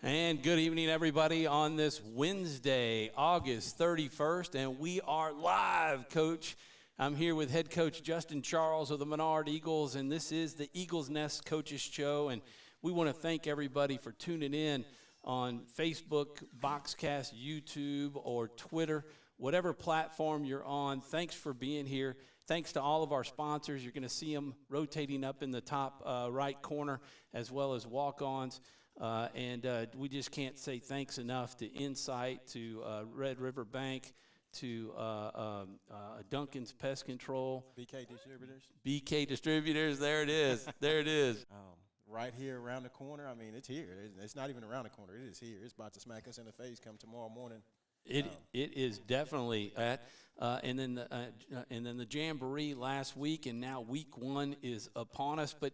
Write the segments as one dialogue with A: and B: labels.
A: And good evening, everybody, on this Wednesday, August 31st, and we are live, Coach. I'm here with head coach Justin Charles of the Menard Eagles, and this is the Eagles Nest Coaches Show, and we want to thank everybody for tuning in on Facebook, Boxcast, YouTube, or Twitter, whatever platform you're on. Thanks for being here. Thanks to all of our sponsors. You're going to see them rotating up in the top right corner, as well as walk-ons. We just can't say thanks enough to Insight, to Red River Bank, to Duncan's Pest Control. BK Distributors, there it is. There it is.
B: Right here around the corner. I mean, it's here. It's not even around the corner. It is here. It's about to smack us in the face come tomorrow morning.
A: It is definitely at. And then the Jamboree last week, and now week one is upon us. But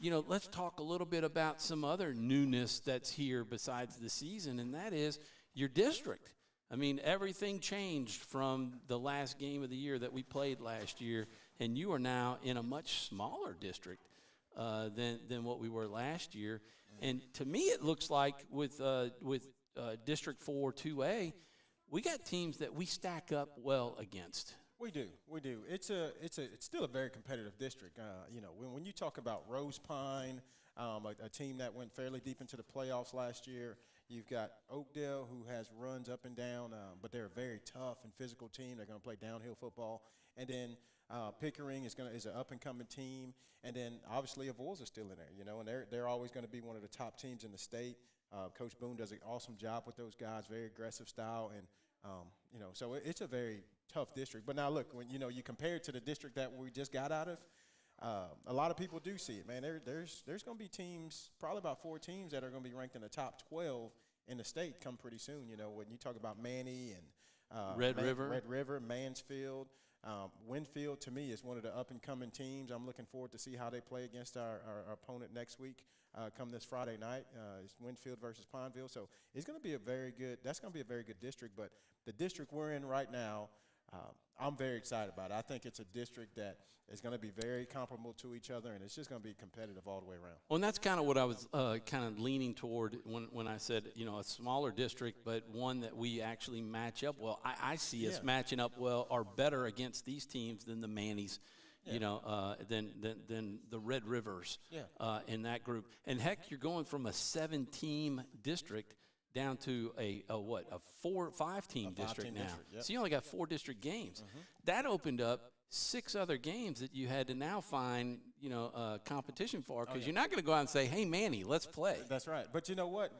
A: you know, let's talk a little bit about some other newness that's here besides the season, and that is your district. I mean, everything changed from the last game of the year that we played last year, and you are now in a much smaller district than what we were last year. And to me, it looks like with District 4 2A, we got teams that we stack up well against.
B: We do. It's still a very competitive district. You know, when you talk about Rose Pine, a team that went fairly deep into the playoffs last year, you've got Oakdale, who has runs up and down, but they're a very tough and physical team. They're going to play downhill football, and then Pickering is an up and coming team, and then obviously Avoyelles are still in there. You know, and they're always going to be one of the top teams in the state. Coach Boone does an awesome job with those guys, very aggressive style, and you know, so it's a very tough district. But now look, when you compare it to the district that we just got out of, a lot of people do see it, man. There's going to be teams, probably about 4 teams that are going to be ranked in the top 12 in the state come pretty soon. You know, when you talk about Manny and
A: Red River,
B: Mansfield, Winfield to me is one of the up and coming teams. I'm looking forward to see how they play against our opponent next week. Come this Friday night, it's Winfield versus Pineville. So it's going to be that's going to be a very good district. But the district we're in right now, I'm very excited about it. I think it's a district that is going to be very comparable to each other, and it's just going to be competitive all the way around.
A: Well, and that's kind of what I was kind of leaning toward when I said, you know, a smaller district, but one that we actually match up well. I see us matching up well or better against these teams than the Mannies. You know, than the Red Rivers in that group. And heck, you're going from a 7-team district down to a 5-team district now. So you only got 4 district games. Mm-hmm. That opened up 6 other games that you had to now find, you know, competition for, because you're not going to go out and say, hey, Manny, let's play.
B: That's right. But you know what?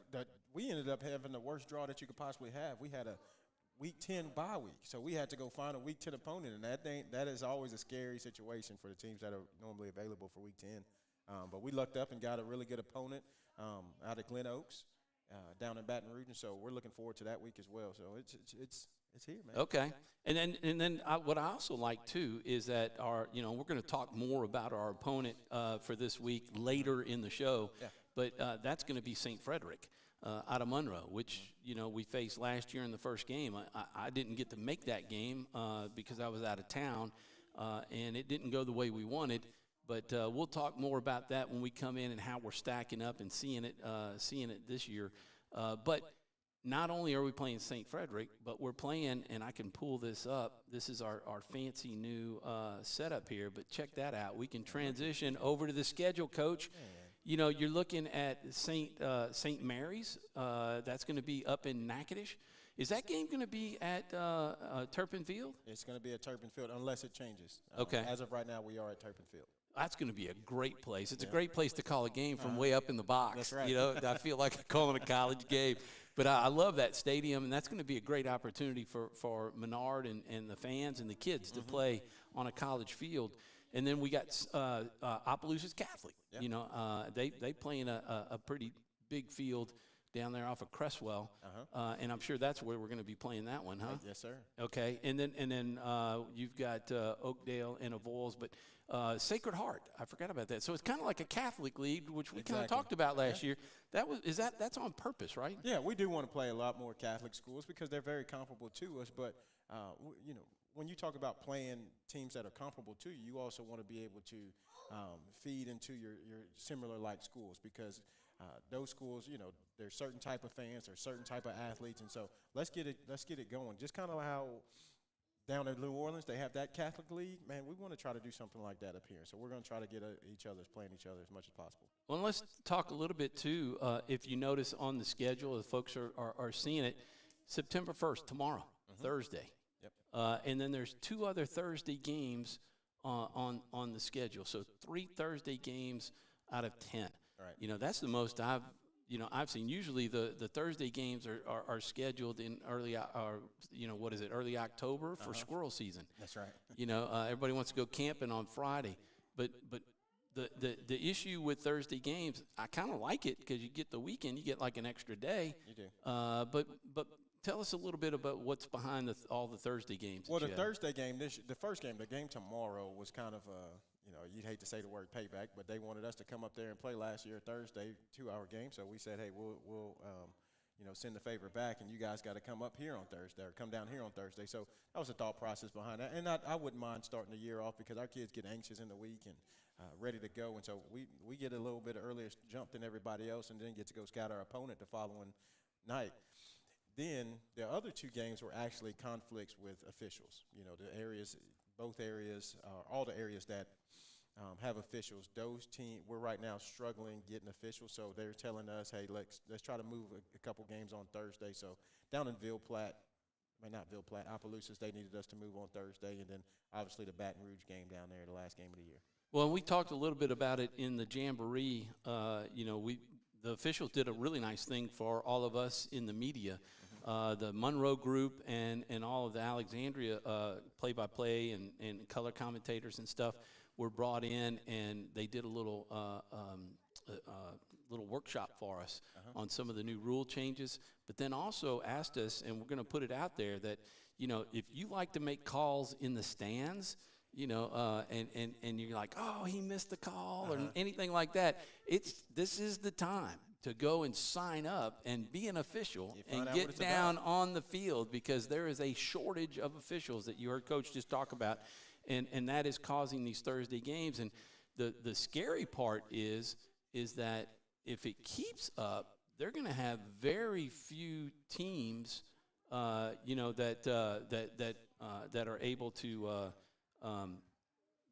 B: We ended up having the worst draw that you could possibly have. We had a Week 10 bye week, so we had to go find a Week 10 opponent, and that is always a scary situation for the teams that are normally available for Week 10. But we lucked up and got a really good opponent out of Glen Oaks down in Baton Rouge, and so we're looking forward to that week as well. So it's here, man.
A: Okay, and then what I also like too is that we're going to talk more about our opponent for this week later in the show, but that's going to be St. Frederick. Out of Monroe, which, you know, we faced last year in the first game. I didn't get to make that game because I was out of town, and it didn't go the way we wanted. But we'll talk more about that when we come in and how we're stacking up and seeing it this year. But not only are we playing St. Frederick, but we're playing, and I can pull this up. This is our fancy new setup here, but check that out. We can transition over to the schedule, Coach. You know, you're looking at St. Mary's. That's going to be up in Natchitoches. Is that game going to be at Turpin Field?
B: It's going to be at Turpin Field unless it changes.
A: Okay.
B: As of right now, we are at Turpin Field.
A: That's going to be a great place. It's a great place to call a game from way up in the box.
B: That's right.
A: You know, I feel like I'm calling a college game. But I love that stadium, and that's going to be a great opportunity for Menard and the fans and the kids to play on a college field. And then we got Opelousas Catholic. Yep. You know, they play in a pretty big field down there off of Cresswell, and I'm sure that's where we're going to be playing that one, huh?
B: Yes, sir.
A: Okay, and then you've got Oakdale and Avoyelles, but Sacred Heart, I forgot about that. So it's kind of like a Catholic league, which we kind of talked about last year. That's on purpose, right?
B: Yeah, we do want to play a lot more Catholic schools because they're very comparable to us, but you know, when you talk about playing teams that are comparable to you, you also want to be able to feed into your similar like schools, because those schools, you know, there's certain type of fans, there's certain type of athletes, and so let's get it going. Just kind of how down in New Orleans they have that Catholic League. Man, we want to try to do something like that up here. So we're going to try to get playing each other as much as possible.
A: Well, let's talk a little bit too. If you notice on the schedule, the folks are seeing it. September 1st, tomorrow, Thursday.
B: Yep.
A: And then there's 2 other Thursday games on the schedule. So 3 Thursday games out of 10.
B: Right.
A: That's the most I've seen. Usually the Thursday games are scheduled in early October for squirrel season.
B: That's right.
A: Everybody wants to go camping on Friday, but the issue with Thursday games, I kind of like it because you get the weekend, you get like an extra day.
B: You do.
A: But tell us a little bit about what's behind all the Thursday games.
B: Well, the Thursday game, the first game, the game tomorrow was kind of you'd hate to say the word payback, but they wanted us to come up there and play last year Thursday, 2-hour game. So we said, hey, we'll send the favor back, and you guys got to come up here on Thursday or come down here on Thursday. So that was the thought process behind that. And I wouldn't mind starting the year off because our kids get anxious in the week and ready to go. And so we get a little bit earlier jump than everybody else and then get to go scout our opponent the following night. Then the other 2 games were actually conflicts with officials. The areas, both areas, all the areas that have officials. Those teams, we're right now struggling getting officials, so they're telling us, hey, let's try to move a couple games on Thursday. So down in Opelousas, they needed us to move on Thursday, and then obviously the Baton Rouge game down there, the last game of the year.
A: Well, we talked a little bit about it in the Jamboree. The officials did a really nice thing for all of us in the media. The Monroe group and all of the Alexandria play-by-play and color commentators and stuff were brought in, and they did a little workshop for us on some of the new rule changes, but then also asked us, and we're going to put it out there, that if you like to make calls in the stands, and you're like, oh, he missed the call or anything like that, this is the time to go and sign up and be an official and get down on the field, because there is a shortage of officials that you heard Coach just talk about, and that is causing these Thursday games. And the scary part is that if it keeps up, they're going to have very few teams, that are able to.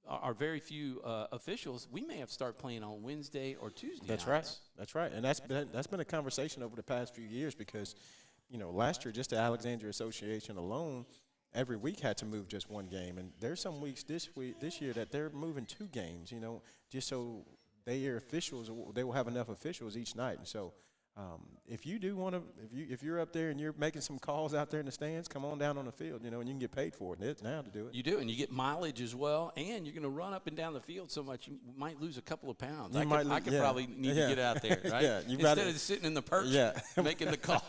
A: Are very few officials. We may have to start playing on Wednesday or Tuesday.
B: That's nights. Right. That's right. And that's been a conversation over the past few years because, last year just the Alexandria Association alone, every week had to move just 1 game. And there's some weeks this year that they're moving 2 games, just so they will have enough officials each night. And so if you do want to, if you're up there and you're making some calls out there in the stands, come on down on the field, and you can get paid for it. It's now to do it.
A: You do, and you get mileage as well, and you're going to run up and down the field so much you might lose a couple of pounds. I could probably need to get out there, right?
B: Yeah,
A: instead of sitting in the perch making the call.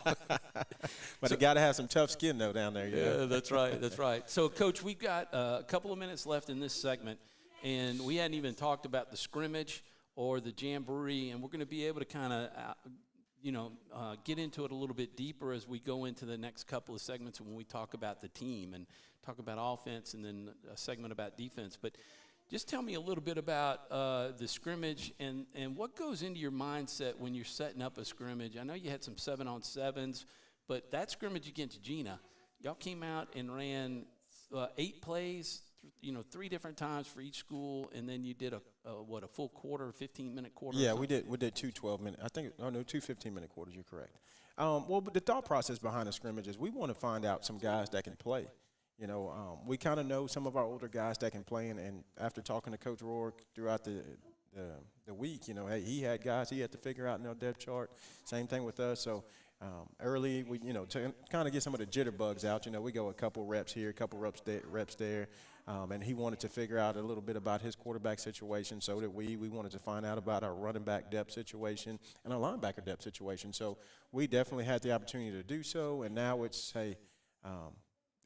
B: But you got to have some tough skin though down there.
A: Yeah, that's right. That's right. So, Coach, we've got a couple of minutes left in this segment, and we hadn't even talked about the scrimmage or the Jamboree, and we're going to be able to kind of get into it a little bit deeper as we go into the next couple of segments when we talk about the team and talk about offense and then a segment about defense. But just tell me a little bit about the scrimmage and what goes into your mindset when you're setting up a scrimmage. I know you had some 7-on-7s, but that scrimmage against Gina, y'all came out and ran 8 plays, 3 different times for each school, and then you did a full quarter, 15-minute quarter?
B: Yeah, we did 2 12-minute. I think, 2 15-minute quarters. You're correct. But the thought process behind the scrimmage is we want to find out some guys that can play. We kind of know some of our older guys that can play, and after talking to Coach Rourke throughout the week, hey, he had guys he had to figure out in our depth chart. Same thing with us. So early, we to kind of get some of the jitterbugs out. We go a couple reps here, a couple reps there. And he wanted to figure out a little bit about his quarterback situation, so did we. We wanted to find out about our running back depth situation and our linebacker depth situation. So we definitely had the opportunity to do so, and now it's a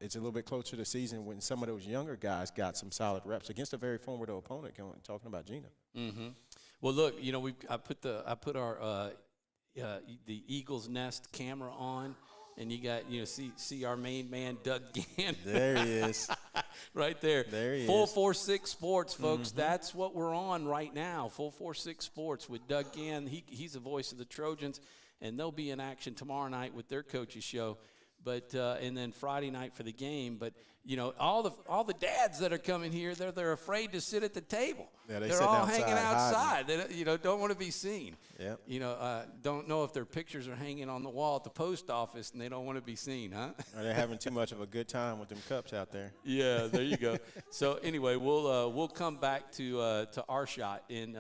B: little bit closer to the season when some of those younger guys got some solid reps against a very formidable opponent, talking about Gina.
A: Mm-hmm. Well, look, I put our the Eagles Nest camera on. And you got, see our main man, Doug Gann.
B: There he is.
A: Right there.
B: There he is.
A: 446 Sports, folks. Mm-hmm. That's what we're on right now, 446 Sports with Doug Gann. He's the voice of the Trojans. and they'll be in action tomorrow night with their coaches show. But and then Friday night for the game. But you know, all the dads that are coming here, they're afraid to sit at the table.
B: Yeah,
A: they're all
B: outside,
A: hanging outside. They don't want to be seen.
B: Yep.
A: You know, don't know if their pictures are hanging on the wall at the post office and they don't want to be seen, huh?
B: Or they're having too much of a good time with them cups out there.
A: Yeah, there you go. So anyway, we'll come back to our shot and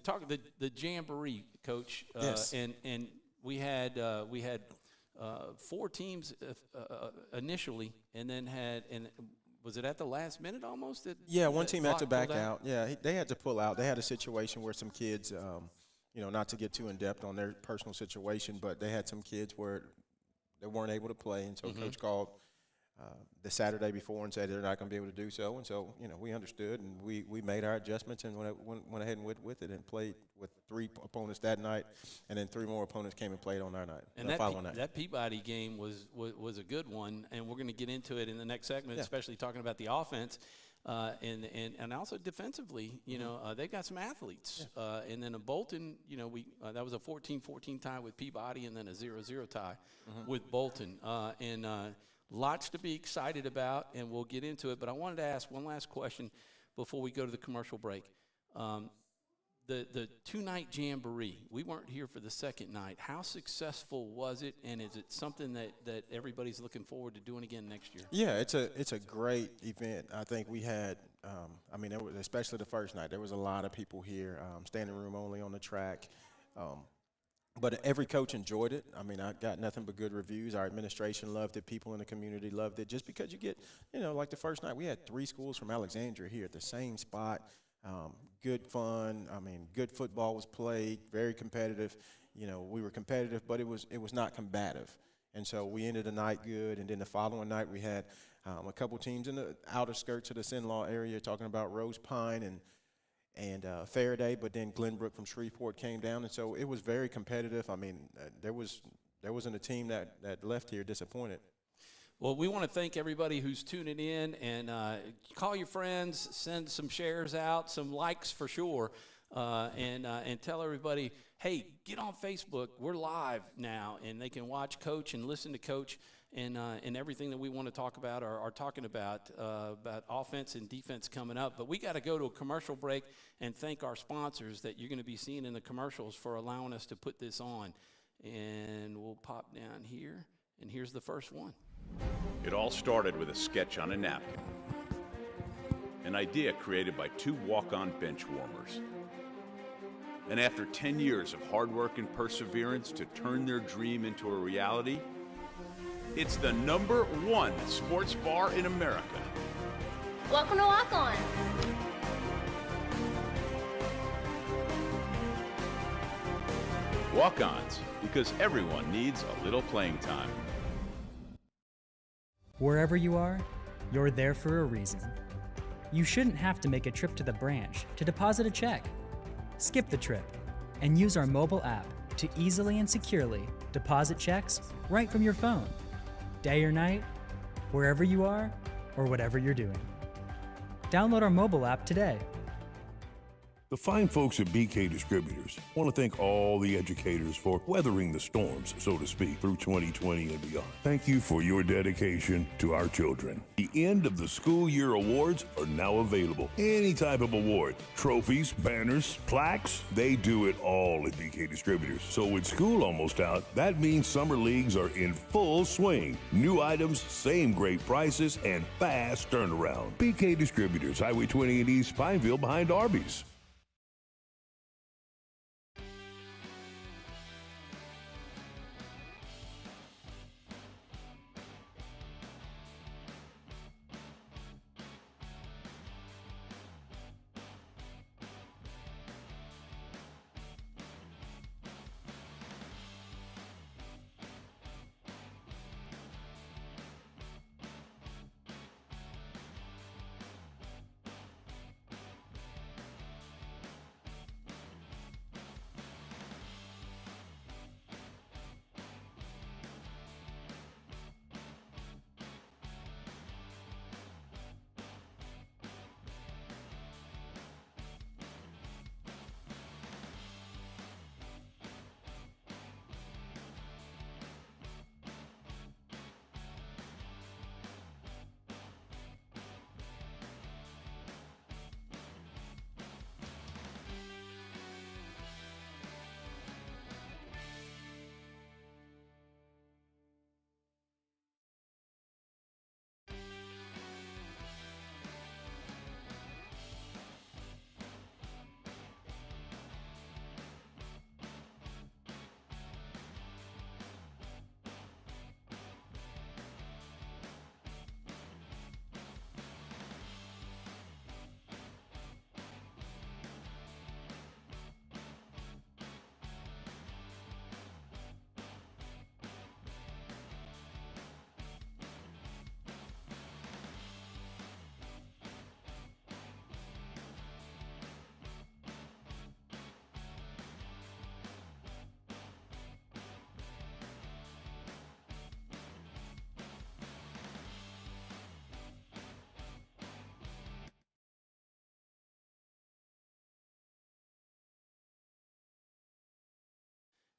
A: talk the jamboree, Coach.
B: Yes.
A: And we had 4 teams initially, and then was it at the last minute almost?
B: One team had to back out. Yeah, they had to pull out. They had a situation where some kids, not to get too in depth on their personal situation, but they had some kids where they weren't able to play, and so Coach called the Saturday before and said they're not going to be able to do so, and so we understood, and we made our adjustments and went ahead and went with it and played with 3 opponents that night, and then 3 more opponents came and played on our night.
A: And that Peabody game was a good one, and we're going to get into it in the next segment, especially talking about the offense. And also defensively, they've got some athletes. And then a Bolton, that was a 14-14 tie with Peabody, and then a 0-0 tie with Bolton. And lots to be excited about, and we'll get into it. But I wanted to ask one last question before we go to the commercial break. The 2-night jamboree, we weren't here for the second night. How successful was it, and is it something that everybody's looking forward to doing again next year?
B: Yeah, it's a great event. I think we had, especially the first night, there was a lot of people here, standing room only on the track. But every coach enjoyed it. I mean, I got nothing but good reviews. Our administration loved it. People in the community loved it. Just because you get, like the first night, we had 3 schools from Alexandria here at the same spot. Good fun. I mean, good football was played, very competitive. We were competitive, but it was not combative. And so we ended the night good. And then the following night, we had a couple teams in the outer skirts of the Sin-Law area talking about Rose Pine and Faraday, but then Glenbrook from Shreveport came down, and so it was very competitive. I mean, there wasn't a team that left here disappointed.
A: Well, we want to thank everybody who's tuning in, and call your friends, send some shares out, some likes for sure, and tell everybody, hey, get on Facebook. We're live now, and they can watch Coach and listen to Coach. And everything that we want to talk about are talking about offense and defense coming up. But we got to go to a commercial break and thank our sponsors that you're going to be seeing in the commercials for allowing us to put this on. And we'll pop down here, and here's the first one.
C: It all started with a sketch on a napkin. An idea created by 2 walk-on bench warmers. And after 10 years of hard work and perseverance to turn their dream into a reality, it's the #1 sports bar in America.
D: Welcome to Walk On.
C: Walk-ons, because everyone needs a little playing time.
E: Wherever you are, you're there for a reason. You shouldn't have to make a trip to the branch to deposit a check. Skip the trip and use our mobile app to easily and securely deposit checks right from your phone. Day or night, wherever you are, or whatever you're doing. Download our mobile app today.
F: The fine folks at BK Distributors want to thank all the educators for weathering the storms, so to speak, through 2020 and beyond. Thank you for your dedication to our children. The end of the school year awards are now available. Any type of award, trophies, banners, plaques, they do it all at BK Distributors. So with school almost out, that means summer leagues are in full swing. New items, same great prices, and fast turnaround. BK Distributors, Highway 20 in East Pineville behind Arby's.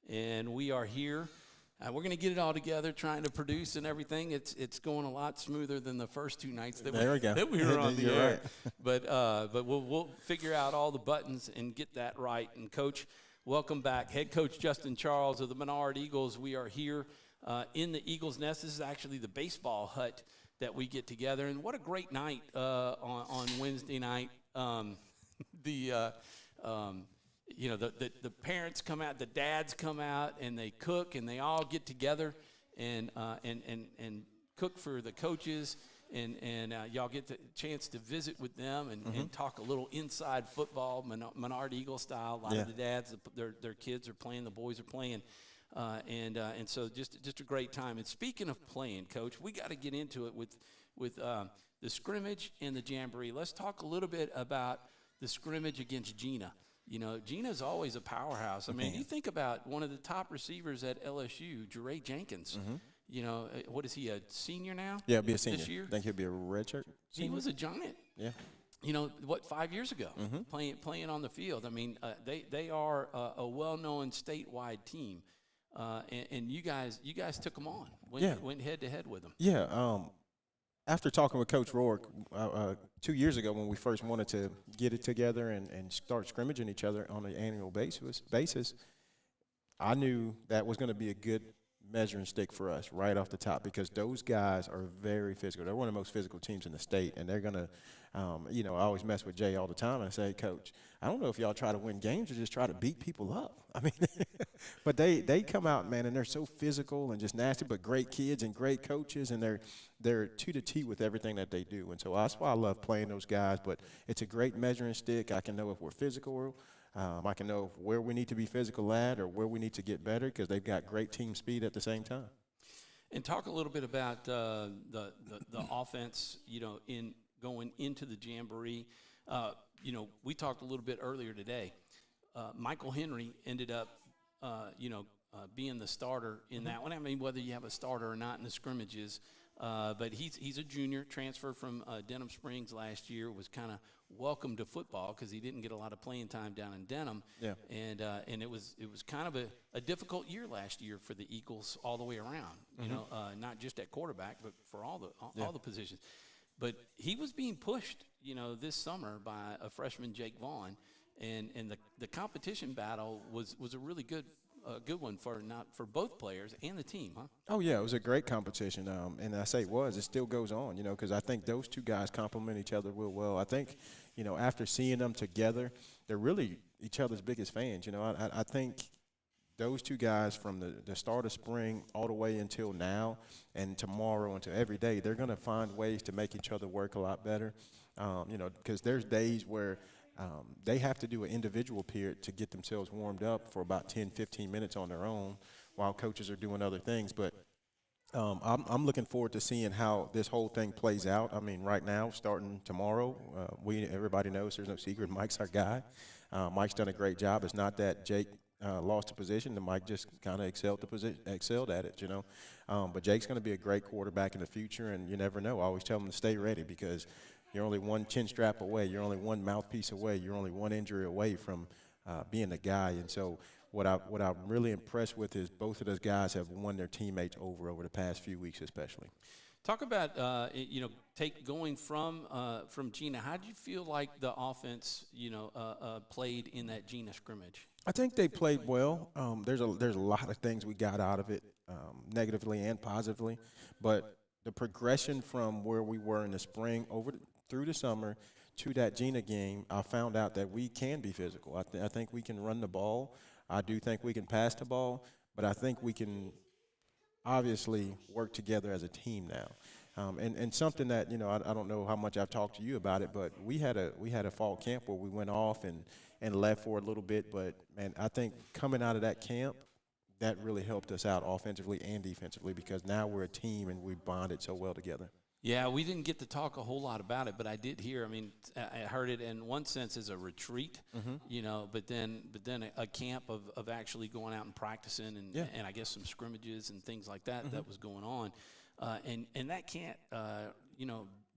A: and we are here. We're going to get it all together, trying to produce and everything. It's going a lot smoother than the first 2 nights that we were on the air. Right. But we'll figure out all the buttons and get that right. And Coach, welcome back, Head Coach Justin Charles of the Menard Eagles. We are here in the Eagles Nest. This is actually the baseball hut that we get together, and what a great night on Wednesday night. The parents come out, the dads come out, and they cook, and they all get together and cook for the coaches, and y'all get the chance to visit with them and talk a little inside football, Menard Eagle style. A lot of the dads, their kids are playing, the boys are playing, and so just a great time. And speaking of playing, Coach, we got to get into it with the scrimmage and the jamboree. Let's talk a little bit about the scrimmage against Gina. You know, Gina's always a powerhouse. I mean, you think about one of the top receivers at LSU, Jeray Jenkins. You know, what is he, a senior now?
B: Yeah, he'll be a senior.
A: This year?
B: I think he'll be a redshirt senior.
A: He was a giant.
B: Yeah.
A: You know, 5 years ago, playing on the field. I mean, they are a well-known statewide team, and you guys took them on, went head-to-head with them.
B: Yeah. After talking with Coach Rourke 2 years ago when we first wanted to get it together and start scrimmaging each other on an annual basis, I knew that was going to be a good measuring stick for us right off the top, because those guys are very physical. They're one of the most physical teams in the state, and they're going to, I always mess with Jay all the time. And I say, Coach, I don't know if y'all try to win games or just try to beat people up. I mean, but they come out, man, and they're so physical and just nasty, but great kids and great coaches, and they're to the T with everything that they do. And so that's why I love playing those guys. But it's a great measuring stick. I can know if we're physical. I can know where we need to be physical at or where we need to get better, because they've got great team speed at the same time.
A: And talk a little bit about the offense, in going into the jamboree. We talked a little bit earlier today. Michael Henry ended up, being the starter in that one. I mean, whether you have a starter or not in the scrimmages, but he's a junior, transferred from Denham Springs last year, was kind of welcome to football because he didn't get a lot of playing time down in Denham. Yeah. And it was kind of a difficult year last year for the Eagles all the way around. Not just at quarterback, but for all the positions. But he was being pushed, this summer by a freshman, Jake Vaughn, and the competition battle was a really good one for both players and the team, huh?
B: Oh, yeah, it was a great competition, and I say it still goes on, because I think those two guys complement each other real well. I think, after seeing them together, they're really each other's biggest fans. I think those two guys from the start of spring all the way until now and tomorrow until every day, they're going to find ways to make each other work a lot better, because there's days where they have to do an individual period to get themselves warmed up for about 10, 15 minutes on their own while coaches are doing other things. But I'm looking forward to seeing how this whole thing plays out. I mean, right now, starting tomorrow, everybody knows there's no secret. Mike's our guy. Mike's done a great job. It's not that Jake lost a position, and Mike just kind of excelled at it, But Jake's going to be a great quarterback in the future, and you never know. I always tell him to stay ready, because you're only one chin strap away. You're only one mouthpiece away. You're only one injury away from being a guy. And so what I'm really impressed with is both of those guys have won their teammates over the past few weeks especially.
A: Talk about, going from Gina. How did you feel like the offense, played in that Gina scrimmage?
B: I think they played well. There's a lot of things we got out of it, negatively and positively. But the progression from where we were in the spring through the summer to that Gina game, I found out that we can be physical. I think we can run the ball. I do think we can pass the ball. But I think we can obviously work together as a team now. And something that, I don't know how much I've talked to you about it, but we had a fall camp where we went off and left for a little bit. But, man, I think coming out of that camp, that really helped us out offensively and defensively, because now we're a team and we bonded so well together.
A: Yeah, we didn't get to talk a whole lot about it, but I did hear. I mean, I heard it in one sense as a retreat, but then a camp of actually going out and practicing and I guess some scrimmages and things like that that was going on, and that can't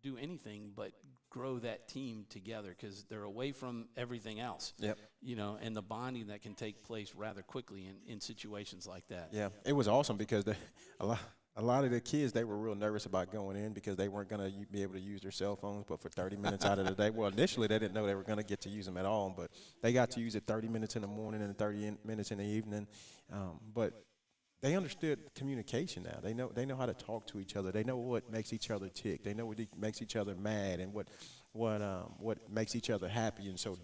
A: do anything but grow that team together because they're away from everything else.
B: Yep.
A: And the bonding that can take place rather quickly in situations like that.
B: Yeah, it was awesome because a lot of the kids, they were real nervous about going in because they weren't going to be able to use their cell phones, but for 30 minutes out of the day. Well, initially they didn't know they were going to get to use them at all, but they got to use it 30 minutes in the morning and 30 minutes in the evening. But they understood communication now. They know how to talk to each other. They know what makes each other tick. They know what makes each other mad and what makes each other happy. And so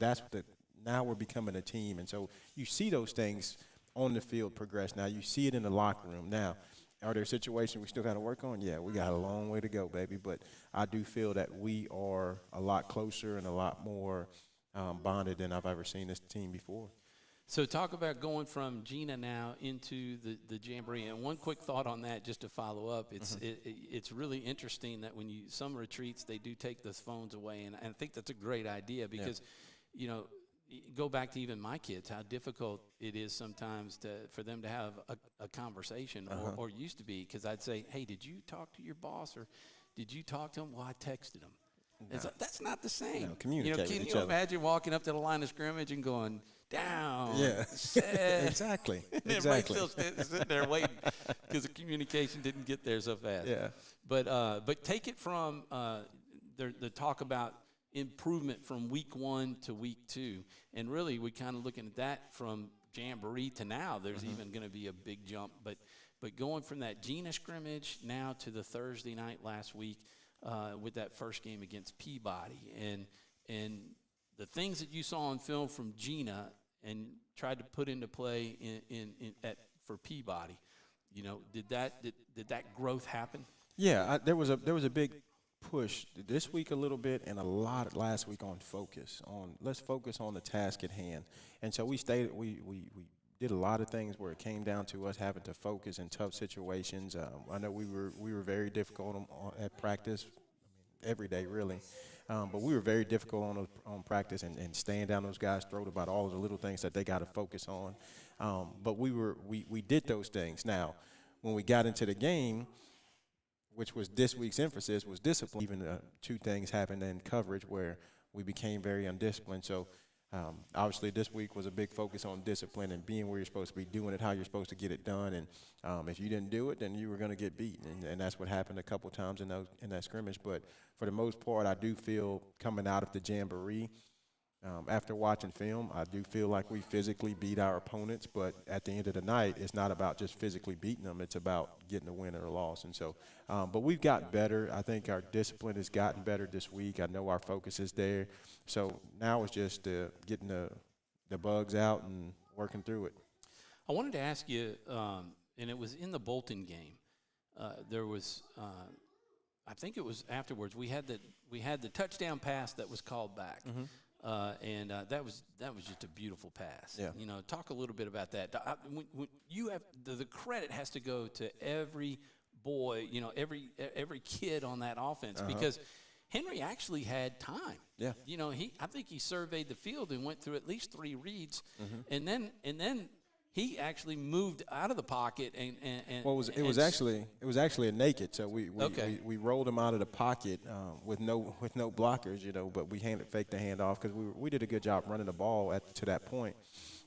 B: now we're becoming a team. And so you see those things on the field progress. Now you see it in the locker room. Now, are there situations we still got to work on? Yeah, we got a long way to go, baby. But I do feel that we are a lot closer and a lot more bonded than I've ever seen this team before.
A: So talk about going from Gina now into the Jamboree. And one quick thought on that, just to follow up. It's really interesting that when some retreats, they do take the phones away. And I think that's a great idea because, go back to even my kids, how difficult it is sometimes for them to have a conversation or used to be. Because I'd say, hey, did you talk to your boss or did you talk to him? Well, I texted him. No. It's like, that's not the same.
B: No, communicate with
A: can
B: each
A: you
B: other.
A: Imagine walking up to the line of scrimmage and going, down.
B: Yeah,
A: exactly.
B: Exactly.
A: Everybody's still sitting there waiting because the communication didn't get there so fast.
B: Yeah.
A: But take it from the talk about improvement from week 1 to week 2, and really we kind of looking at that from Jamboree to now. There's even going to be a big jump, but going from that Gina scrimmage now to the Thursday night last week with that first game against Peabody, and the things that you saw on film from Gina and tried to put into play for Peabody, did that growth happen?
B: Yeah, there was a big push this week a little bit and a lot last week on let's focus on the task at hand. And so we did a lot of things where it came down to us having to focus in tough situations. I know we were very difficult at practice, every day really. But we were very difficult on practice and staying down those guys' throat about all of the little things that they got to focus on. But we did those things. Now, when we got into the game, which was this week's emphasis, was discipline. Even two things happened in coverage where we became very undisciplined. So obviously this week was a big focus on discipline and being where you're supposed to be, doing it how you're supposed to get it done. And if you didn't do it, then you were going to get beat. And that's what happened a couple times in that scrimmage. But for the most part, I do feel coming out of the Jamboree, after watching film, I do feel like we physically beat our opponents. But at the end of the night, it's not about just physically beating them. It's about getting a win or a loss. And so, but we've gotten better. I think our discipline has gotten better this week. I know our focus is there. So now it's just getting the bugs out and working through it.
A: I wanted to ask you, and it was in the Bolton game. There was, I think it was afterwards. We had the touchdown pass that was called back. Mm-hmm. And that was just a beautiful pass.
B: Yeah.
A: Talk a little bit about that. When you have the credit has to go to every boy, every kid on that offense because Henry actually had time.
B: Yeah.
A: I think he surveyed the field and went through at least 3 reads, and then he actually moved out of the pocket and
B: well, it was actually a naked. So we rolled him out of the pocket with no blockers, but we faked the handoff because we did a good job running the ball to that point,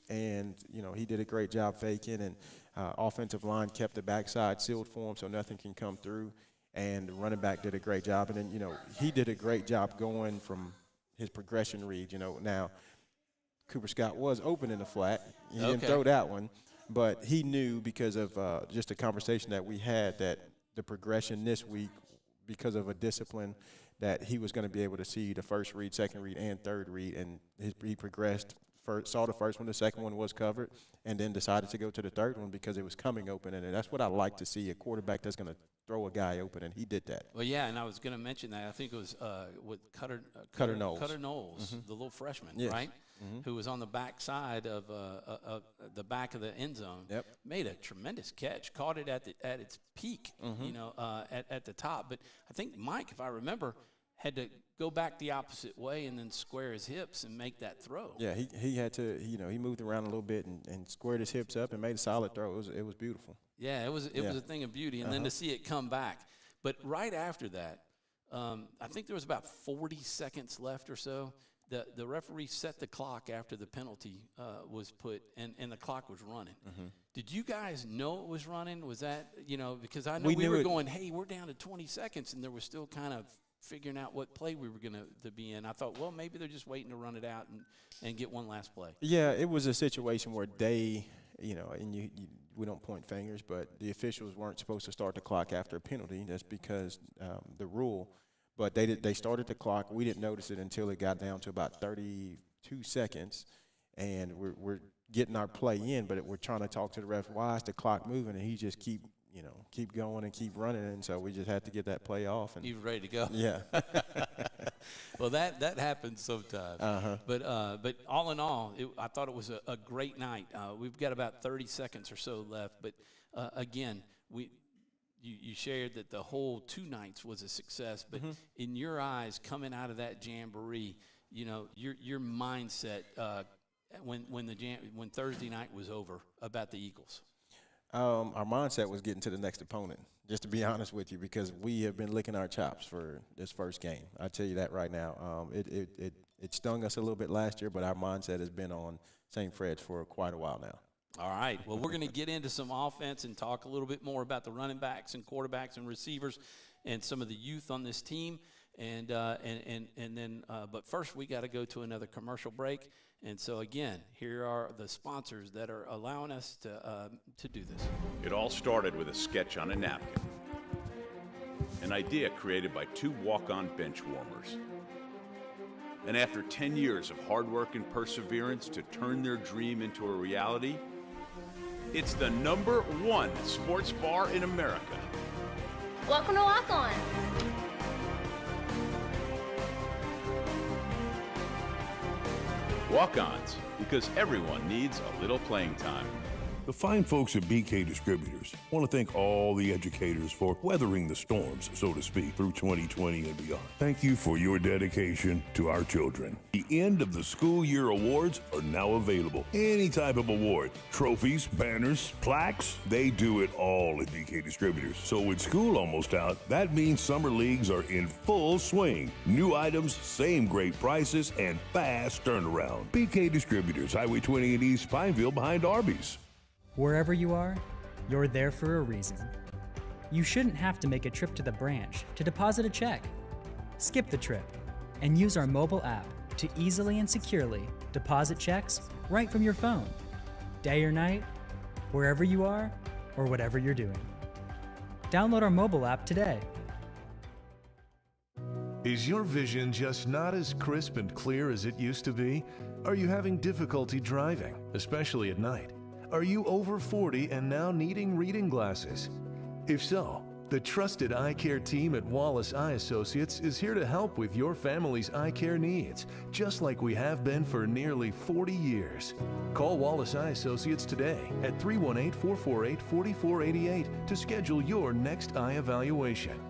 B: and he did a great job faking, and offensive line kept the backside sealed for him so nothing can come through, and the running back did a great job, and then he did a great job going from his progression read. Now Cooper Scott was open in the flat. He didn't throw that one, but he knew because of just a conversation that we had that the progression this week, because of a discipline, that he was going to be able to see the first read, second read, and third read, and he progressed. Saw the first one, the second one was covered, and then decided to go to the third one because it was coming open, and that's what I like to see, a quarterback that's going to throw a guy open, and he did that.
A: Well, yeah, and I was going to mention that. I think it was with Cutter
B: Knowles.
A: Cutter Knowles, the little freshman,
B: yes.
A: right? Mm-hmm. Who was on the back side of the back of the end zone.
B: Yep.
A: Made a tremendous catch, caught it at its peak, at the top. But I think Mike, if I remember, had to go back the opposite way and then square his hips and make that throw.
B: Yeah, he had to, he moved around a little bit and squared his hips up and made a solid throw. It was beautiful.
A: Yeah, it was a thing of beauty, and then to see it come back. But right after that, I think there was about 40 seconds left or so. The referee set the clock after the penalty was put, and the clock was running. Did you guys know it was running? Was that, because I know we were going, hey, we're down to 20 seconds, and there was still kind of figuring out what play we were going to be in. I thought, well, maybe they're just waiting to run it out and get one last play.
B: Yeah, it was a situation where they, and we don't point fingers, but the officials weren't supposed to start the clock after a penalty. That's because the rule. But they started the clock. We didn't notice it until it got down to about 32 seconds, and we're getting our play in, but we're trying to talk to the ref. Why is the clock moving? And he just keep going and keep running, and so we just had to get that play off. And
A: you were ready to go.
B: Yeah.
A: Well, that happens sometimes. But all in all, I thought it was a great night. We've got about 30 seconds or so left, but again, you shared that the whole 2 nights was a success, but in your eyes, coming out of that jamboree, your mindset when Thursday night was over about the Eagles.
B: Our mindset was getting to the next opponent, just to be honest with you, because we have been licking our chops for this first game. I tell you that right now. It stung us a little bit last year, but our mindset has been on St. Fred's for quite a while now.
A: All right. Well, we're going to get into some offense and talk a little bit more about the running backs and quarterbacks and receivers and some of the youth on this team. And then, but first we got to go to another commercial break. And so again, here are the sponsors that are allowing us to do this.
C: It all started with a sketch on a napkin, an idea created by 2 walk-on bench warmers. And after 10 years of hard work and perseverance to turn their dream into a reality, it's the #1 sports bar in America.
D: Welcome to Walk On.
C: Walk-ons, because everyone needs a little playing time.
F: The fine folks at BK Distributors want to thank all the educators for weathering the storms, so to speak, through 2020 and beyond. Thank you for your dedication to our children. The end of the school year awards are now available. Any type of award, trophies, banners, plaques, they do it all at BK Distributors. So with school almost out, that means summer leagues are in full swing. New items, same great prices, and fast turnaround. BK Distributors, Highway 20 in East Pineville behind Arby's.
E: Wherever you are, you're there for a reason. You shouldn't have to make a trip to the branch to deposit a check. Skip the trip and use our mobile app to easily and securely deposit checks right from your phone, day or night, wherever you are or whatever you're doing. Download our mobile app today.
G: Is your vision just not as crisp and clear as it used to be? Are you having difficulty driving, especially at night? Are you over 40 and now needing reading glasses? If so, the trusted eye care team at Wallace Eye Associates is here to help with your family's eye care needs, just like we have been for nearly 40 years. Call Wallace Eye Associates today at 318-448-4488 to schedule your next eye evaluation.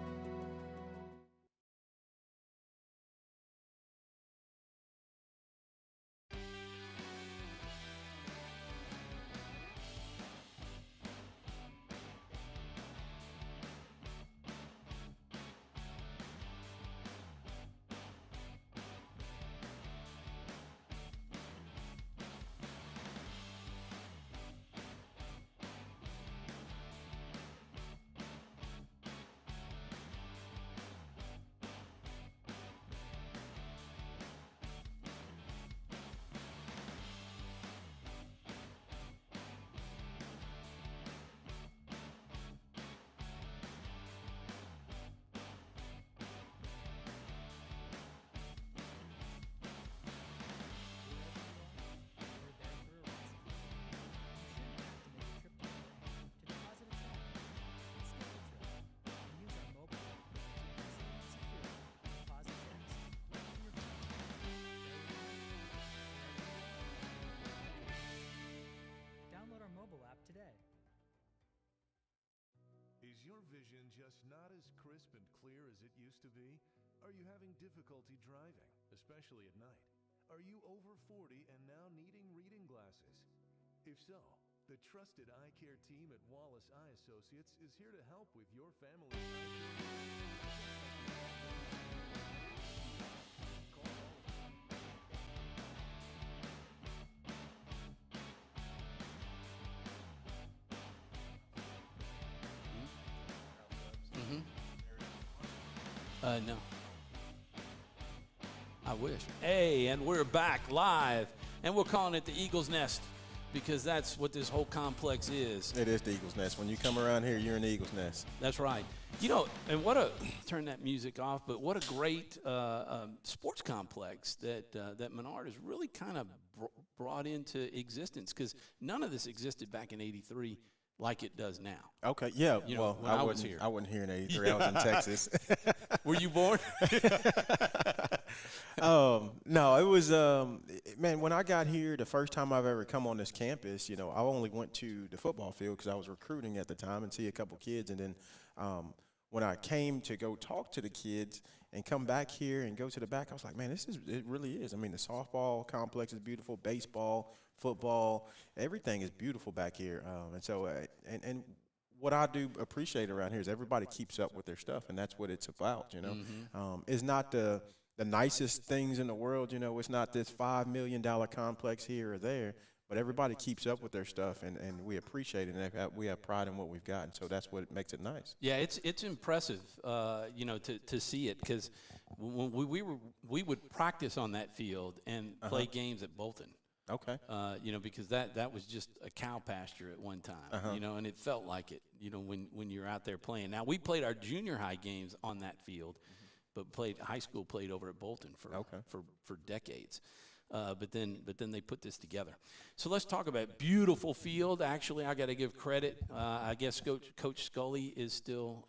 G: Is your vision just not as crisp and clear as it used to be? Are you having difficulty driving, especially at night? Are you over 40 and now needing reading glasses? If so, the trusted eye care team at Wallace Eye Associates is here to help with your family's eye care needs.
A: No. I wish. Hey, and we're back live, and we're calling it the Eagle's Nest because that's what this whole complex is.
B: It is the Eagle's Nest. When you come around here, you're in the Eagle's Nest.
A: That's right. And turn that music off, but what a great sports complex that Menard has really kind of brought into existence, because none of this existed back in '83 like it does now.
B: Okay, yeah.
A: When I was here.
B: I wasn't here in '83. I was in Texas.
A: Were you born?
B: No, it was, man, when I got here, the first time I've ever come on this campus, I only went to the football field because I was recruiting at the time and see a couple kids. And then when I came to go talk to the kids and come back here and go to the back, I was like, man, it really is. I mean, the softball complex is beautiful, baseball, football, everything is beautiful back here. And so, and what I do appreciate around here is everybody keeps up with their stuff, and that's what it's about, Mm-hmm. It's not the nicest things in the world, It's not this $5 million complex here or there, but everybody keeps up with their stuff, and we appreciate it, and we have pride in what we've got, and so that's what makes it nice.
A: Yeah, it's impressive, to see it, because when we would practice on that field and play games at Bolton.
B: Okay.
A: Because that was just a cow pasture at one time, and it felt like it, when you're out there playing. Now, we played our junior high games on that field, but high school played over at Bolton for decades. But then they put this together. So let's talk about beautiful field. Actually, I got to give credit. I guess Coach Scully is still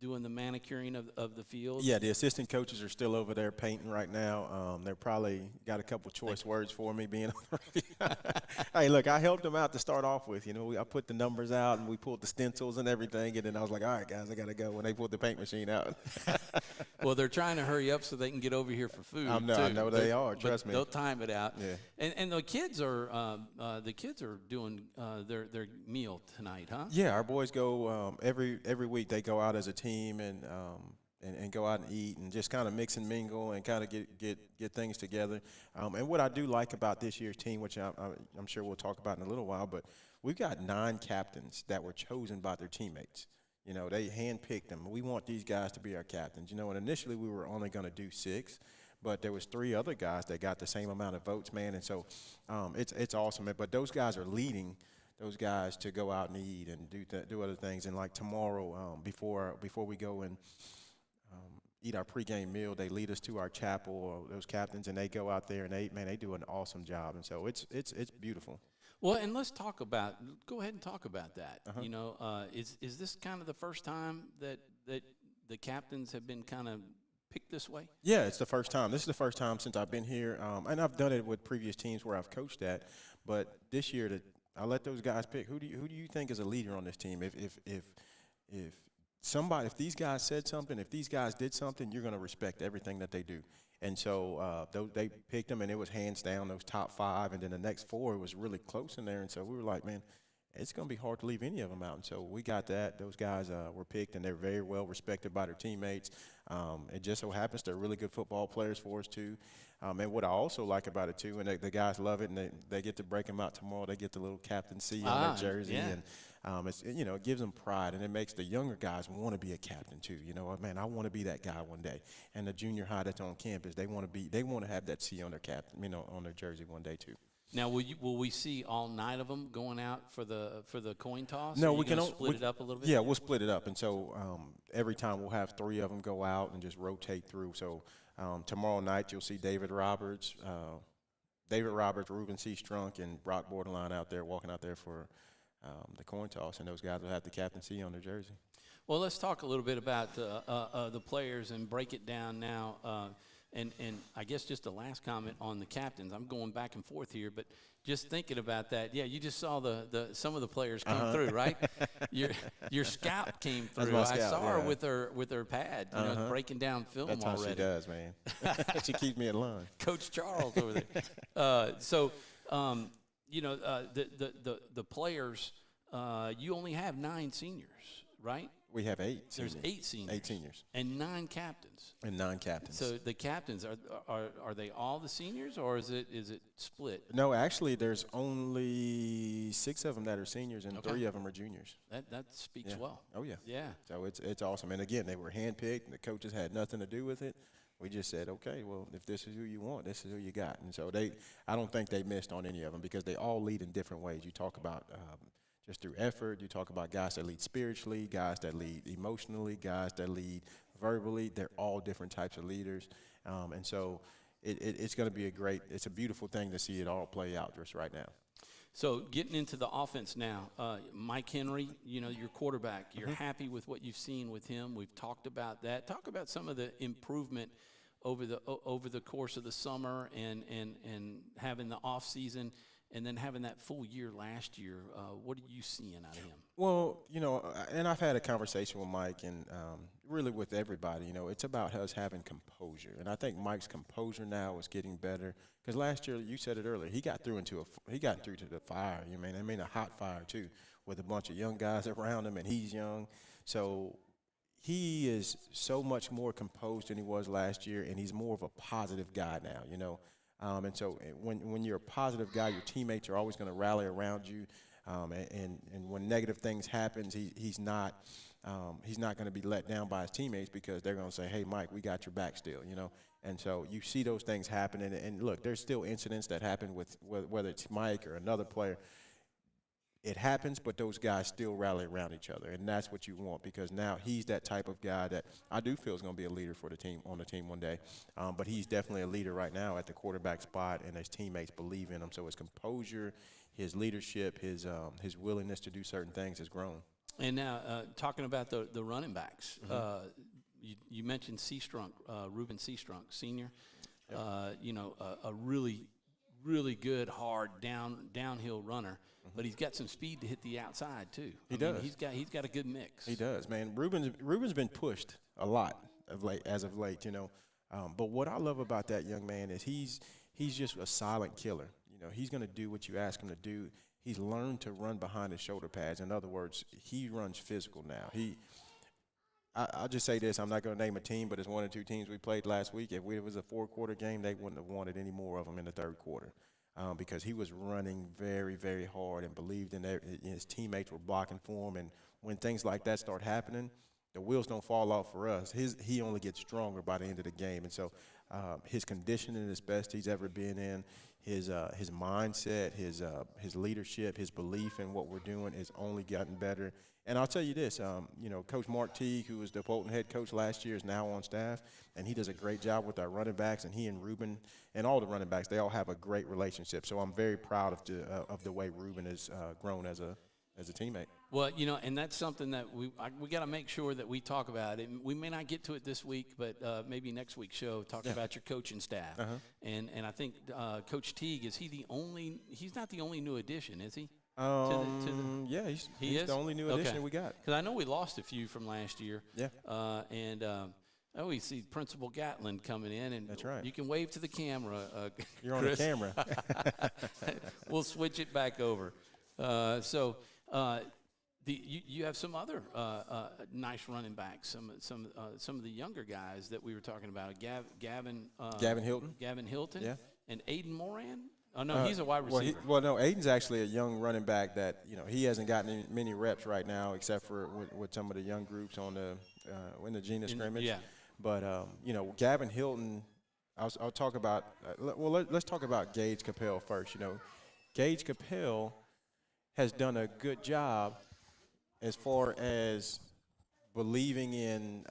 A: doing the manicuring of the field.
B: Yeah, the assistant coaches are still over there painting right now. They're probably got a couple choice words for me being on the Hey, look, I helped them out to start off with. I put the numbers out, and we pulled the stencils and everything, and then I was like, all right, guys, I got to go when they pulled the paint machine out.
A: Well, they're trying to hurry up so they can get over here for food,
B: I know they are, trust me.
A: They'll time it out.
B: Yeah.
A: And the kids are doing their meal tonight, huh?
B: Yeah, our boys go every week. They go out as a team and go out and eat and just kind of mix and mingle and kind of get things together. And what I do like about this year's team, which I'm sure we'll talk about in a little while, but we've got 9 captains that were chosen by their teammates. They handpicked them. We want these guys to be our captains. And initially we were only going to do 6, but there was 3 other guys that got the same amount of votes, man. And so it's awesome. But those guys are leading those guys to go out and eat and do other things. And like tomorrow, before we go and eat our pregame meal, they lead us to our chapel, those captains, and they go out there and they do an awesome job. And so it's beautiful.
A: Well, and let's go ahead and talk about that. Is this kind of the first time that the captains have been kind of picked this way?
B: Yeah, it's the first time. This is the first time since I've been here, and I've done it with previous teams where I've coached at. But this year, I let those guys pick. Who do you think is a leader on this team? If these guys said something, if these guys did something, you're going to respect everything that they do. And so they picked them, and it was hands down those top 5, and then the next 4 was really close in there. And so we were like, man, it's going to be hard to leave any of them out. And so we got that. Those guys were picked, and they're very well respected by their teammates. It just so happens they're really good football players for us, too. And what I also like about it, too, and the guys love it, and they get to break them out tomorrow. They get the little captain C on their jersey.
A: Yeah.
B: And it gives them pride, and it makes the younger guys want to be a captain, too. Man, I want to be that guy one day. And the junior high that's on campus, they want to have that C on their captain, on their jersey one day, too.
A: Now, will we see all 9 of them going out for the coin toss?
B: No,
A: we can split it up a little bit.
B: Yeah, we'll split it up, and so every time we'll have 3 of them go out and just rotate through. So tomorrow night you'll see David Roberts, Reuben C. Strunk, and Brock Bordelon out there walking out there for the coin toss, and those guys will have the captaincy on their jersey.
A: Well, let's talk a little bit about the players and break it down now. And I guess just the last comment on the captains. I'm going back and forth here, but just thinking about that, yeah, you just saw some of the players come through, right? Your scout came through.
B: That's my scout,
A: I saw her with her pad, breaking down film
B: That's
A: already.
B: That's how she does, man. She keeps me in line.
A: Coach Charles over there. The players, you only have 9 seniors, right?
B: We have 8
A: There's
B: seniors.
A: 8 seniors.
B: 8 seniors.
A: And 9 captains.
B: And 9 captains.
A: So the captains, are they all the seniors, or is it split?
B: No, actually, there's only 6 of them that are seniors, and 3 of them are juniors.
A: That speaks well.
B: Oh, yeah.
A: Yeah.
B: So it's awesome. And, again, they were handpicked, and the coaches had nothing to do with it. We just said, okay, well, if this is who you want, this is who you got. And so I don't think they missed on any of them because they all lead in different ways. You talk about just through effort. You talk about guys that lead spiritually, guys that lead emotionally, guys that lead verbally. They're all different types of leaders. And so it's going to be it's a beautiful thing to see it all play out just right now.
A: So getting into the offense now, Mike Henry, your quarterback, you're happy with what you've seen with him. We've talked about that. Talk about some of the improvement over the course of the summer and having the off season. And then having that full year last year, what are you seeing out of him?
B: Well, and I've had a conversation with Mike and really with everybody. It's about us having composure. And I think Mike's composure now is getting better because last year, you said it earlier, he got through to the fire. I mean, a hot fire too, with a bunch of young guys around him, and he's young. So he is so much more composed than he was last year, and he's more of a positive guy now, and so when you're a positive guy, your teammates are always going to rally around you. And when negative things happen, he's not going to be let down by his teammates because they're going to say, hey, Mike, we got your back still, And so you see those things happen. And look, there's still incidents that happen with whether it's Mike or another player. It happens, but those guys still rally around each other, and that's what you want because now he's that type of guy that I do feel is going to be a leader for the team on the team one day. But he's definitely a leader right now at the quarterback spot, and his teammates believe in him. So his composure, his leadership, his willingness to do certain things has grown.
A: And now talking about the running backs, you mentioned Seastrunk, Ruben Seastrunk, senior. Yep. A really good, hard downhill runner. But he's got some speed to hit the outside too.
B: He does.
A: He's got a good mix.
B: He does, man. Ruben's been pushed a lot as of late, But what I love about that young man is he's just a silent killer. He's going to do what you ask him to do. He's learned to run behind his shoulder pads. In other words, he runs physical now. I'll just say this. I'm not going to name a team, but it's 1 or 2 teams we played last week. If it was a 4-quarter game, they wouldn't have wanted any more of them in the 3rd quarter. Because he was running very, very hard and believed in his teammates were blocking for him. And when things like that start happening, the wheels don't fall off for us. He only gets stronger by the end of the game. And so his conditioning is best he's ever been in. His mindset, his leadership, his belief in what we're doing has only gotten better. And I'll tell you this, Coach Mark Teague, who was the Bolton head coach last year, is now on staff, and he does a great job with our running backs. And he and Ruben and all the running backs, they all have a great relationship. So I'm very proud of the way Ruben has grown as a teammate.
A: Well, and that's something that we got to make sure that we talk about. And we may not get to it this week, but maybe next week's show, talk about your coaching staff. And I think Coach Teague, he's not the only new addition, is he?
B: Yeah, he's the only new addition we got.
A: Because I know we lost a few from last year.
B: Yeah.
A: We see Principal Gatlin coming in, and
B: that's right.
A: You can wave to the camera.
B: You're on the camera.
A: We'll switch it back over. You have some other nice running backs. Some of the younger guys that we were talking about. Gavin
B: Hilton.
A: Gavin Hilton.
B: Yeah.
A: And Aiden Moran. Oh no, he's a wide receiver.
B: No, Aiden's actually a young running back that he hasn't gotten many reps right now, except for with some of the young groups on in the Gina scrimmage.
A: Yeah.
B: But Gavin Hilton, I'll talk about. Let's talk about Gage Capel first. Gage Capel has done a good job as far as believing in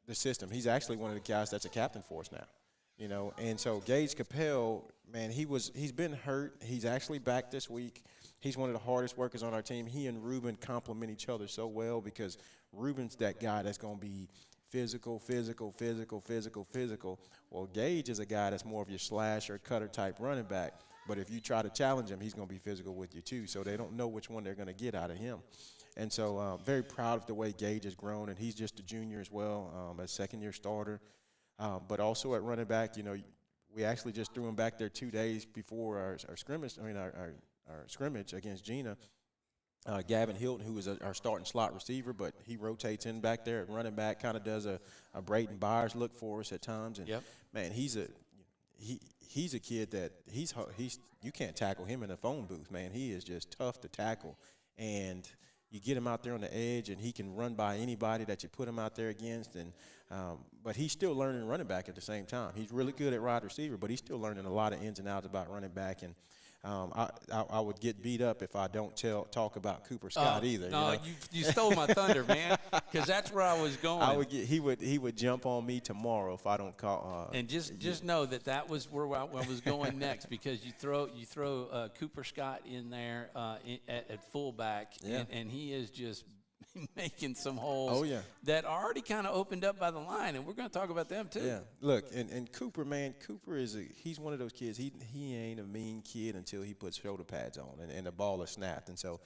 B: the system. He's actually one of the guys that's a captain for us now. And so Gage Capel, man, he's been hurt. He's actually back this week. He's one of the hardest workers on our team. He and Ruben complement each other so well because Ruben's that guy that's going to be physical. Well, Gage is a guy that's more of your slash or cutter type running back. But if you try to challenge him, he's going to be physical with you too. So they don't know which one they're going to get out of him. And so very proud of the way Gage has grown. And he's just a junior as well, a second-year starter. But also at running back, we actually just threw him back there 2 days before our scrimmage. Our scrimmage against Gina, Gavin Hilton, who is our starting slot receiver, but he rotates in back there at running back, kind of does a Braden Byers look for us at times. And man, he's a kid that he's you can't tackle him in a phone booth, man. He is just tough to tackle, and you get him out there on the edge, and he can run by anybody that you put him out there against. And but he's still learning running back at the same time. He's really good at wide receiver, but he's still learning a lot of ins and outs about running back. And I would get beat up if I don't talk about Cooper Scott either.
A: No, you stole my thunder, man, because that's where I was going.
B: He would jump on me tomorrow if I don't call.
A: And just know that was where I was going next, because you throw Cooper Scott in there at fullback, and he is just making some holes that are already kind of opened up by the line, and we're going to talk about them too.
B: Yeah, look, and Cooper, man, Cooper he's one of those kids. He ain't a mean kid until he puts shoulder pads on and the ball is snapped. And so,